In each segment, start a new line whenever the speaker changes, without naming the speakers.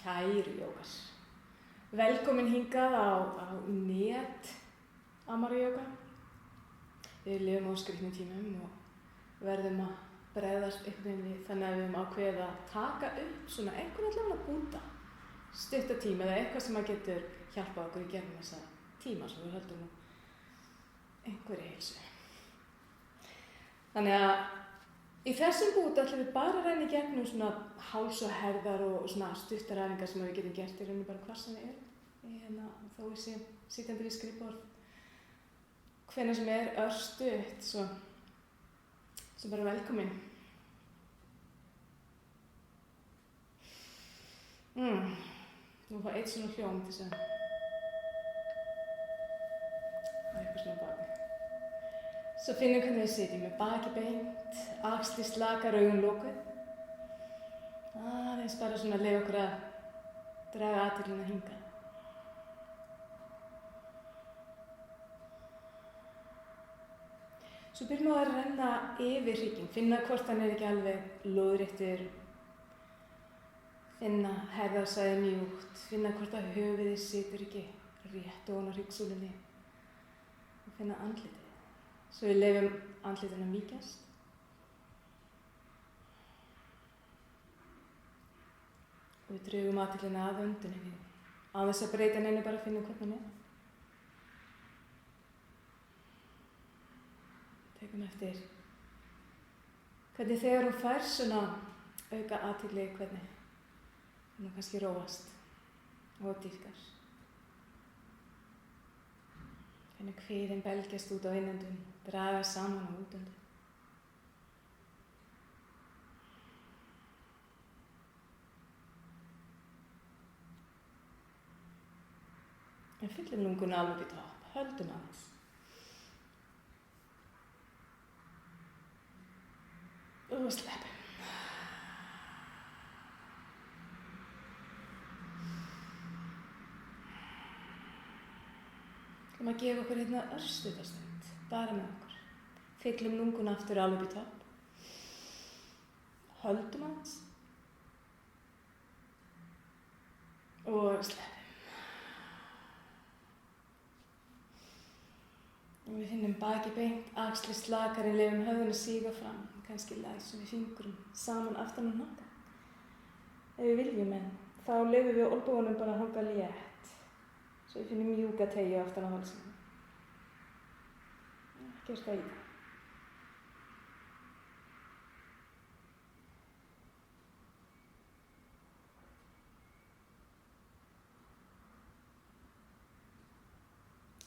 Kæru jógar. Velkomin hingað á net Amara Yoga. Við lifum á skrýtnum tímum og verðum að bregðast einhvern veginn við þannig að við höfum ákveðið að taka upp svona einhvern allavega búta, stutta tíma eða eitthvað sem að getur hjálpað okkur í gegnum þessa tíma sem við höldum einhverju heilsu. Þannig að í þessum búta ætlum við bara að reyna í gegnum svona háls og herðar og svona stuttar æfingar sem við getum gert í rauninu bara hvar sem við erum. Þó við séum sitjandi við skrifborð, hvenær sem örstutt, svo bara velkomin. Nú fá eitt svona hljóm til þess að það er eitthvað svona baki. Svo finnum hvernig við sitjum með baki beint, axlir slakar, augun lokuð. Aðeins bara svona leyfa okkur að draga athyglina hingað. Svo byrjum við að renna yfir hrygginn, finna hvort hann ekki alveg lóðréttur, finna herðarsvæðið mjúkt, finna hvort að höfuðið situr ekki rétt ofan á hryggsúlunni og finna andlitið. Svo við leyfum andlitinu að mýkjast. Og við drögum athyglina að önduninni. Á þess að breyta neinu, bara finnum hvort hann Tökum eftir hvernig þegar hún fær svona auka athygli, hvernig hún kannski róast og dýpkar. Hvernig kvíðinn belgjast út á innöndun, draga saman á útöndun. En fyllum lunguna alveg upp í topp, höldum aðeins. Og sleppum. Við ætlum að gefa okkur hérna örstutastund, bara með okkur. Fyllum lunguna aftur alveg upp í topp. Höldum aðeins. Og sleppum. Og við finnum baki beint, axlir slakari, leyfum höfðinu að síga fram. Kannski læsum við fingurum saman aftan á hnakka. Ef við viljum, en þá leyfum við olnbogunum bara að hanga létt. Svo við finnum mjúka teygju aftan á hálsinum. Ekkert að ýta.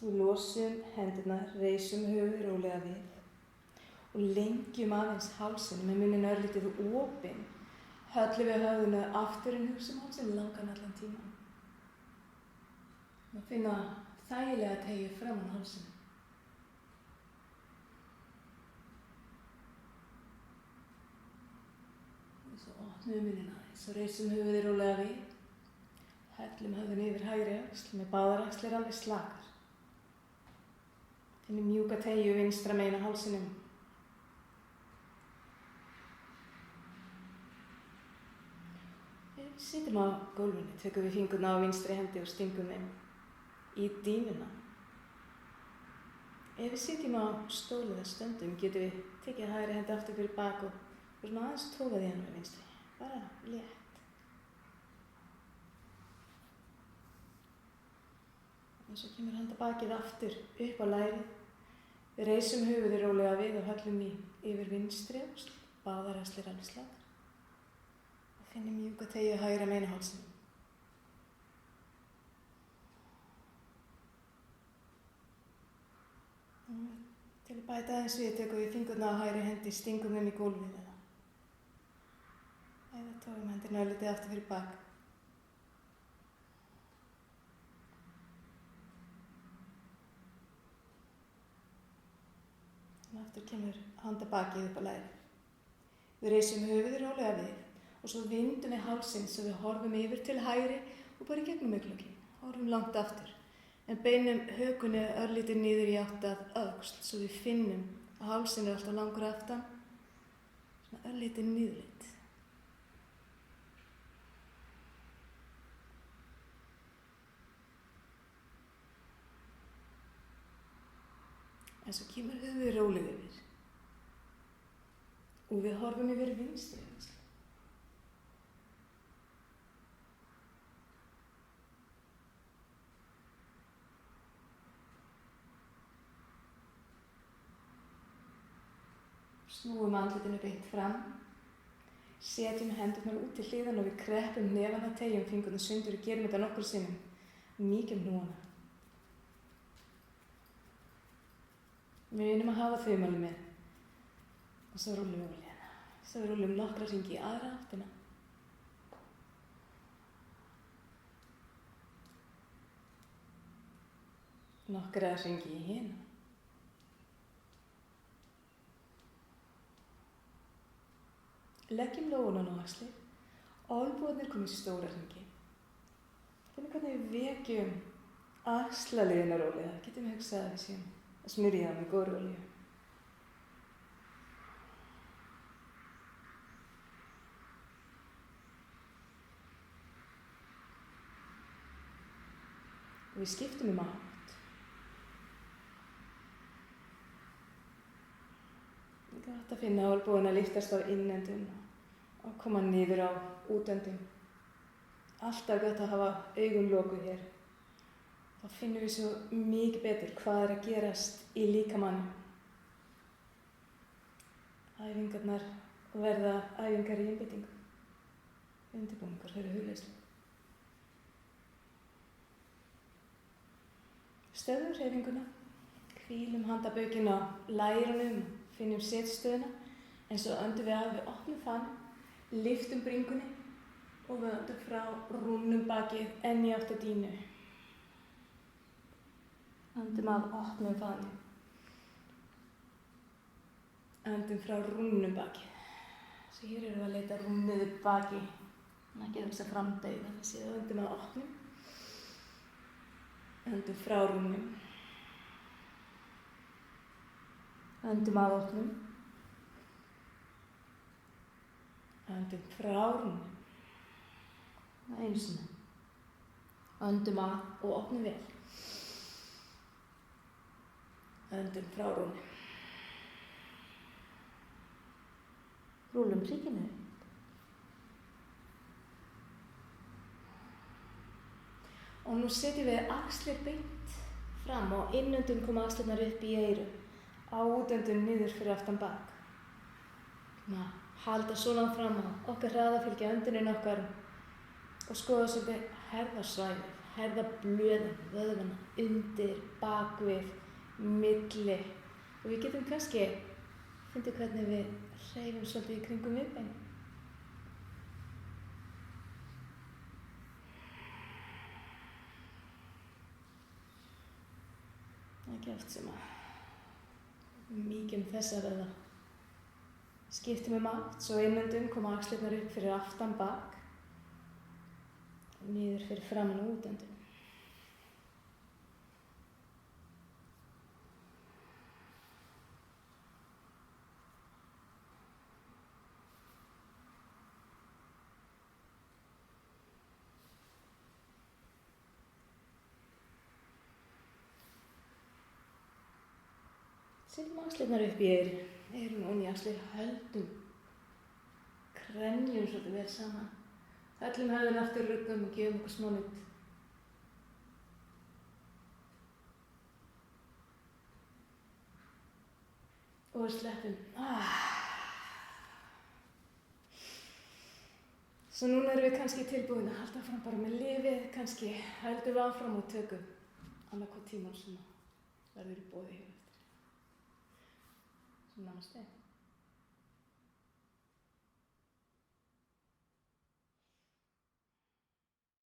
Við losum hendurnar, reisum höfuð rólega við og lengjum aðeins hálsinn með munnin örlítið opinn. Höllum við höfðinu aftur en hugsum hálsinn langan allan tímann. Og finna þægilega teygju framan hálsinn. Og svo opnum við munnin aðeins og reisum höfuðið rólega við. Höllum höfðinu yfir hægri öxl með báðar axlir alveg slakar. Finnum mjúka teygju vinstra megin á hálsinum. Við sitjum á gólfinu, tökum við fingurna á vinstri hendi og stingum þeim í dýnuna. Ef við sitjum á stóli eða stöndum, getum við tekið hægri hendi aftur fyrir bak og svona aðeins tófað í hann með vinstri. Bara létt. Og svo kemur handabakið aftur upp á lærið. Við reisum höfuðið rólega við og höllum yfir vinstri öxl, báðar axlir alveg slakar. Og finnum mjúka teygju hægra megin á hálsinum. Til að bæta aðeins við tökum við fingurna á hægri hendi, stingum þeim í gólfið eða tókum hendina örlítið aftur fyrir bak. Aftur kemur handabakið upp á lærið. Við reisum höfuðið rólega við og svo vindum við hálsinn svo við horfum yfir til hægri og bara í gegnum augnlokin. Horfum langt aftur. En beinum hökunni örlítið niður í átt að öxl svo við finnum að hálsinn alltaf langur aftan. Svona örlítið niðurlit. En svo kemur höfuðið rólega yfir og við horfum yfir vinstri axlir. Snúum andlitinu beint fram, setjum hendurnar út til hliðanna og við kreppum hnefana, teygjum fingurna sundur og gerum þetta nokkrum sinnum. Mýkjum hnúana. Við munum að hafa þumalinn með og svo rúllum við hliðina. Svo við rúllum nokkra hringi í aðra áttina. Nokkra hringi í hina. Leggjum lófana á axlir, olnbogarnir komið í stóra hringi. Finnum hvernig við vekjum axlaliðina rólega. Getum við hugsað að við séum að smyrja það með góðri olíu. Og við skiptum átt. Það er hægt að finna olnbogana lyftast á innendun og koma niður á útöndun. Alltaf gott að hafa augun lokuð hér. Þá finnum við svo mikið betur hvað er að gerast í líkamannum. Æfingarnar verða æfingar í einbeitingu. Undirbúningur fyrir hugleiðslu. Stöðum hreyfinguna, hvílum handabaukinn á lærunum, finnum setstöðuna, en svo öndum við að við opnum fann, lyftum bringunni og við öndum frá rúnum bakið enn í átt að dýnu. Öndum að opnum fann, öndum frá rúnum bakið. Svo hér erum við að leita rúnniðu baki, þannig að getum þess að framdauða, þessi öndum að opnum. Öndum frá rúnum. Öndum að opnum. Öndum frá rúnum. Einu sinni. Öndum að og opnum vel. Öndum frá rúnum. Rúllum hrygginn. Og nú setjum við axlir beint fram og innöndun koma axlirnar upp í eyru, á útöndun niður fyrir aftan bak. Halda svo langt fram á okkar hraða fylgja öndunin okkar og skoða svolítið herðarsvæðið, herðablöðin, vöðvana, undir, bakvið, milli. Og við getum kannski fundið hvernig við hreyfum svolítið í kringum miðbein. Ekki oft sem að mýkjum þessa vöðva. Skiptum átt, svo innöndun koma axlirnar upp fyrir aftan bak og niður fyrir framan og útöndun. Setjum axlirnar upp í eyrun og inn í axlir, höldum krenjum svolítið vel saman. Höllum höfðinu aftur ruggum og gefum okkur smá nudd. Og við sleppum. Svo núna erum við kannski tilbúin að halda fram bara með lifið, kannski höldum við áfram og tökum annað hvað tíman sem verður í boði hér eftir. Namaste.